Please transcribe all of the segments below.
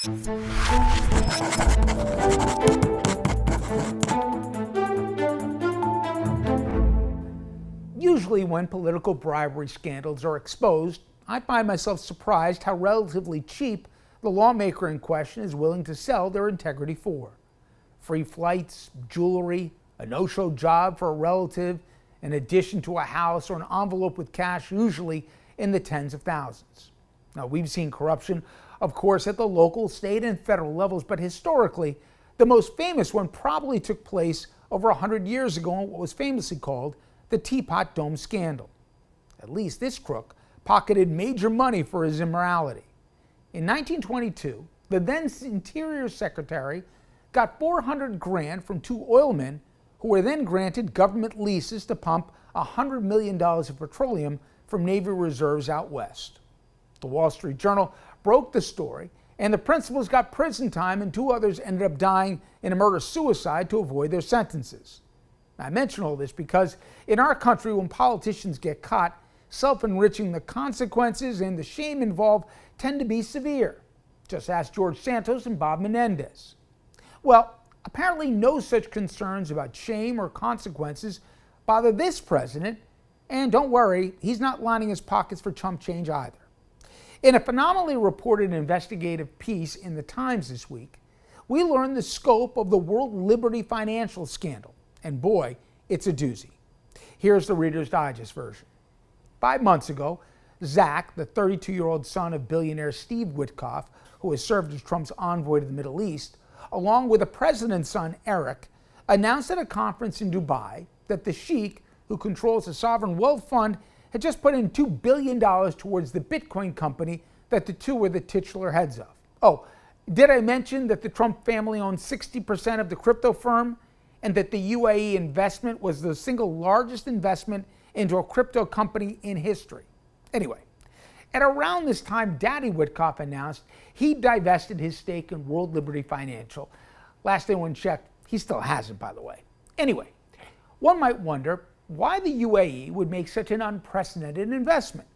Usually when political bribery scandals are exposed, I find myself surprised how relatively cheap the lawmaker in question is willing to sell their integrity for. Free flights, jewelry, a no-show job for a relative, an addition to a house, or an envelope with cash, usually in the tens of thousands. Now, we've seen corruption, of course, at the local, state, and federal levels, but historically, the most famous one probably took place over 100 years ago in what was famously called the Teapot Dome scandal. At least this crook pocketed major money for his immorality. In 1922, the then Interior Secretary got $400,000 from two oilmen who were then granted government leases to pump $100 million of petroleum from Navy reserves out west. The Wall Street Journal broke the story, and the principals got prison time and two others ended up dying in a murder-suicide to avoid their sentences. I mention all this because in our country, when politicians get caught, self-enriching, the consequences and the shame involved tend to be severe. Just ask George Santos and Bob Menendez. Well, apparently no such concerns about shame or consequences bother this president, and don't worry, he's not lining his pockets for chump change either. In a phenomenally reported investigative piece in the Times this week, we learned the scope of the World Liberty financial scandal. And boy, it's a doozy. Here's the Reader's Digest version. 5 months ago, Zach, the 32-year-old son of billionaire Steve Witkoff, who has served as Trump's envoy to the Middle East, along with the president's son, Eric, announced at a conference in Dubai that the sheik, who controls a sovereign wealth fund, had just put in $2 billion towards the Bitcoin company that the two were the titular heads of. Oh, did I mention that the Trump family owns 60% of the crypto firm, and that the UAE investment was the single largest investment into a crypto company in history? Anyway, at around this time, Daddy Witkoff announced he divested his stake in World Liberty Financial. Last anyone checked, he still hasn't, by the way. Anyway, one might wonder why the UAE would make such an unprecedented investment.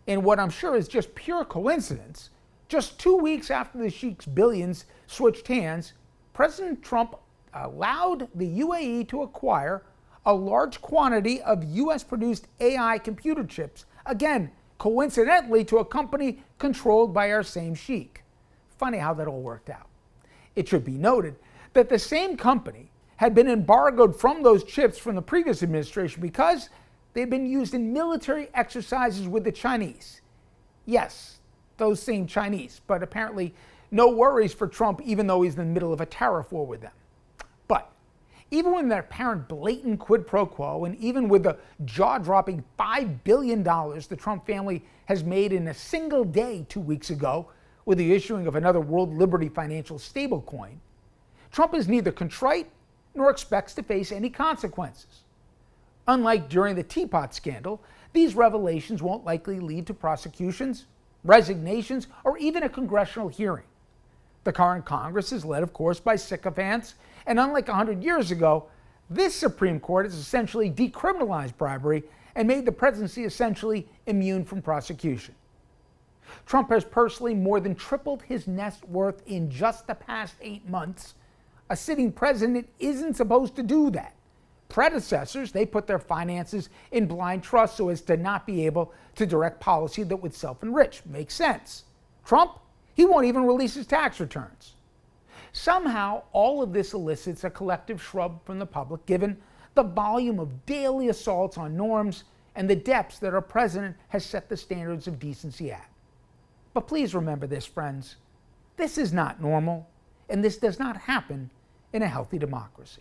In what I'm sure is just pure coincidence, just 2 weeks after the sheik's billions switched hands, President Trump allowed the UAE to acquire a large quantity of US-produced AI computer chips, again, coincidentally to a company controlled by our same sheik. Funny how that all worked out. It should be noted that the same company had been embargoed from those chips from the previous administration because they'd been used in military exercises with the Chinese. Yes, those same Chinese, but apparently no worries for Trump even though he's in the middle of a tariff war with them. But even with their apparent blatant quid pro quo, and even with the jaw-dropping $5 billion the Trump family has made in a single day 2 weeks ago with the issuing of another World Liberty Financial stablecoin, Trump is neither contrite nor expects to face any consequences. Unlike during the Teapot scandal, these revelations won't likely lead to prosecutions, resignations, or even a congressional hearing. The current Congress is led, of course, by sycophants, and unlike 100 years ago, this Supreme Court has essentially decriminalized bribery and made the presidency essentially immune from prosecution. Trump has personally more than tripled his net worth in just the past 8 months. A sitting president isn't supposed to do that. Predecessors, they put their finances in blind trust so as to not be able to direct policy that would self-enrich. Makes sense. Trump, he won't even release his tax returns. Somehow, all of this elicits a collective shrug from the public, given the volume of daily assaults on norms and the depths that our president has set the standards of decency at. But please remember this, friends. This is not normal, and this does not happen in a healthy democracy.